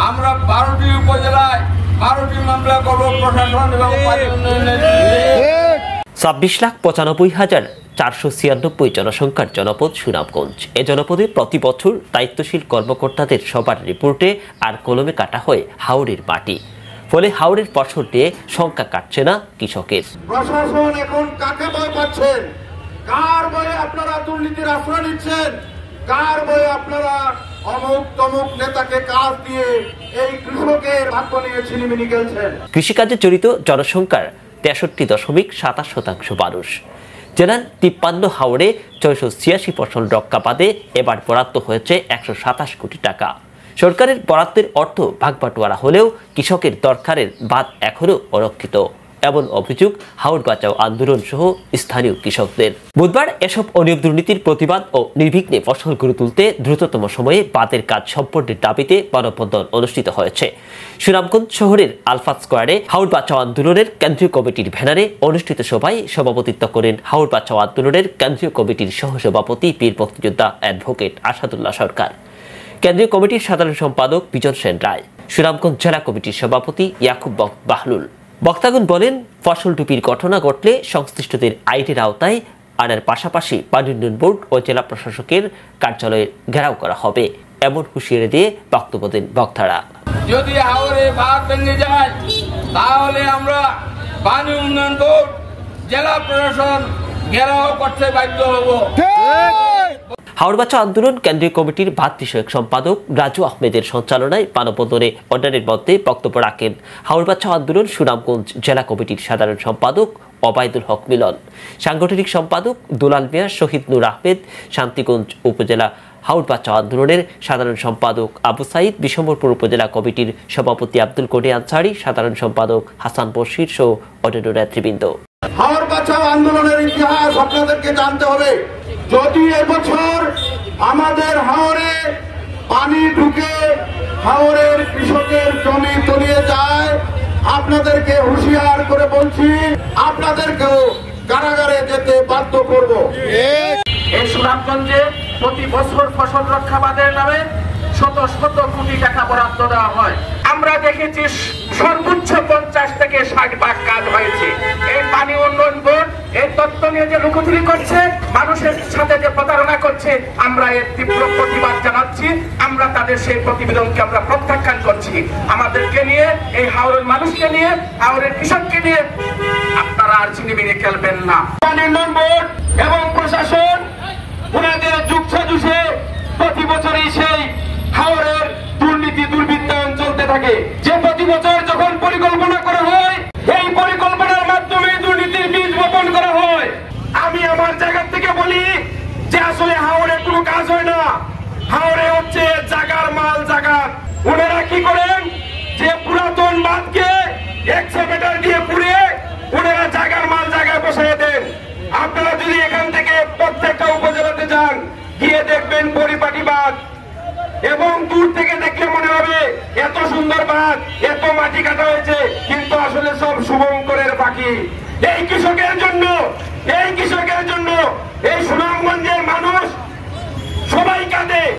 আমরা 12টি উপজেলায় 12টি মামলা করব প্রশাসন এবং 26,95,496 জনসংখ্যার জনপদ সুনামগঞ্জ। এ জনপদে প্রতি বছর দায়িত্বশীল কর্মকর্তাদের সবার রিপোর্টে আর কলমে কাটা হয় হাওরের মাটি। ফলে হাওরের ফসল নিয়ে সংখ্যা কাটছে না কৃষকের। প্রশাসন এখন কাকে ভয় পাচ্ছেন? কার ভয়ে আপনারা দুর্নীতির আশ্রয় নিচ্ছেন? কার ভয়ে আপনারা অমুক তমুক নেতাকে কাজ দিয়ে এই কৃষকের ভাগ্য নিয়ে ছিনিমিনি খেলছেন? কৃষিকাজে জড়িত জনসংখ্যার 63.7% মানুষ। জেলার 53 হাওরে 686 ফসল রক্ষা বাদে এবার বরাদ্দ হয়েছে 127 কোটি টাকা। সরকারের বরাদ্দের অর্থ ভাগবাটোয়ারা হলেও কৃষকের দরকারের বাদ এখনও অরক্ষিত, এমন অভিযোগ হাওর বাঁচাও আন্দোলন সহ স্থানীয় কৃষকদের। বুধবার এসব অনিয়ম দুর্নীতির প্রতিবাদ ও নির্বিঘ্নে ফসল গড়ে তুলতে দ্রুততম সময়ে বাঁধের কাজ সম্পন্নের দাবিতে মানববন্ধন অনুষ্ঠিত হয়েছে। সুনামগঞ্জ শহরের আলফাত স্কয়ারে হাওর বাঁচাও আন্দোলনের কেন্দ্রীয় কমিটির ব্যানারে অনুষ্ঠিত সভায় সভাপতিত্ব করেন হাওর বাঁচাও আন্দোলনের কেন্দ্রীয় কমিটির সহসভাপতি বীর মুক্তিযোদ্ধা অ্যাডভোকেট আসাদুল্লাহ সরকার, কেন্দ্রীয় কমিটির সাধারণ সম্পাদক বিজন সেন রায়, সুনামগঞ্জ জেলা কমিটির সভাপতি ইয়াকুব বাহলুল। বক্তাগণ বলেন, ফসল ডুবির ঘটনা ঘটলে সংশ্লিষ্টদের আইনের আওতায় আনার পাশাপাশি পানি উন্নয়ন বোর্ড ও জেলা প্রশাসকের কার্যালয়ের ঘেরাও করা হবে, এমন হুঁশিয়ারি দিয়ে বক্তব্য দেন বক্তারা। যদি হাওরে বাঁধ ভেঙে যায় তাহলে আমরা পানি উন্নয়ন বোর্ড, জেলা প্রশাসন ঘেরাও করতে বাধ্য হব। হাওর বাঁচাও আন্দোলন কেন্দ্রীয় কমিটির বাঁধ বিষয়ক সম্পাদক রাজু আহমেদের সঞ্চালনায় মানববন্ধনে অন্যান্যের মধ্যে বক্তব্য রাখেন হাওর বাঁচাও আন্দোলন সুনামগঞ্জ জেলা কমিটির সাধারণ সম্পাদক ওবায়দুল হক মিলন, সাংগঠনিক সম্পাদক দুলাল মিয়া, শহীদ নূর আহমেদ, শান্তিগঞ্জ উপজেলা হাওর বাঁচাও আন্দোলনের সাধারণ সম্পাদক আবু সাইদ, বিশম্বরপুর উপজেলা কমিটির সভাপতি আব্দুল কোটি আনসারি, সাধারণ সম্পাদক হাসান বশির সহ অন্যান্য নেতৃবৃন্দ। হাওর বাঁচাও আন্দোলনের ইতিহাস আপনাদেরকে জানতে হবে। যদি এবছর আমাদের হাওরে পানি ঢুকে হাওরের কৃষকের জমি তলিয়ে যায়, আপনাদেরকে হুঁশিয়ার করে বলছি, আপনাদেরকেও কারাগারে যেতে বাধ্য করব। এই সুনামগঞ্জে প্রতি বছর ফসল রক্ষা বাঁধের নামে শত শত কোটি টাকা বরাদ্দ দেওয়া হয়। আমরা দেখেছি সর্বোচ্চ 50 থেকে 60 ভাগ কাজ হয়েছে। এই পানি উন্নয়ন বোর্ড এই তথ্য নিয়ে যে লুকোচুরি করছে, মানুষের সাথে যে প্রতারণা করছে, আমরা এর তীব্র প্রতিবাদ জানাচ্ছি। আমরা তাদের সেই প্রতিবেদনকে আমরা প্রত্যাখ্যান করছি। আমাদেরকে নিয়ে, এই হাওরের মানুষকে নিয়ে, হাওরের কৃষককে নিয়ে আপনারা আর ছিনিমিনি খেলবেন না। পানি উন্নয়ন বোর্ড এবং প্রশাসন ওনাদের যুগসাজুষে প্রতি বছরই সেই হাওরের দুর্নীতি দুর্বৃত্তায়ন চলতে থাকে। যে প্রতি বছর যখন পরিকল্পনা করা হয়, এই পরিকল্পনার মাধ্যমে দুর্নীতির বীজ বপন করা হয়। আমি আমার জায়গা থেকে বলি যে আসলে হাওরে কোনো কাজ হয় না, হাওরে হচ্ছে জাগার মাল জাগাত। ওনারা কি করেন, যে পুরাতন বাঁধকে এক্সকাভেটর দিয়ে পুড়ে ওনারা জাগার মাল জায়গায় বসিয়ে দেন। আপনারা যদি এখান থেকে প্রত্যেকটা উপজেলাতে যান, গিয়ে দেখবেন পরিপাটি বাঁধ, এবং দূর থেকে দেখলে মনে হবে এত সুন্দর বাঁধ, এত মাটি কাটা হয়েছে, কিন্তু আসলে সব শুভঙ্করের পাখি। এই কৃষকের জন্য, এই সুনামগঞ্জের মানুষ সবাই কাঁদে।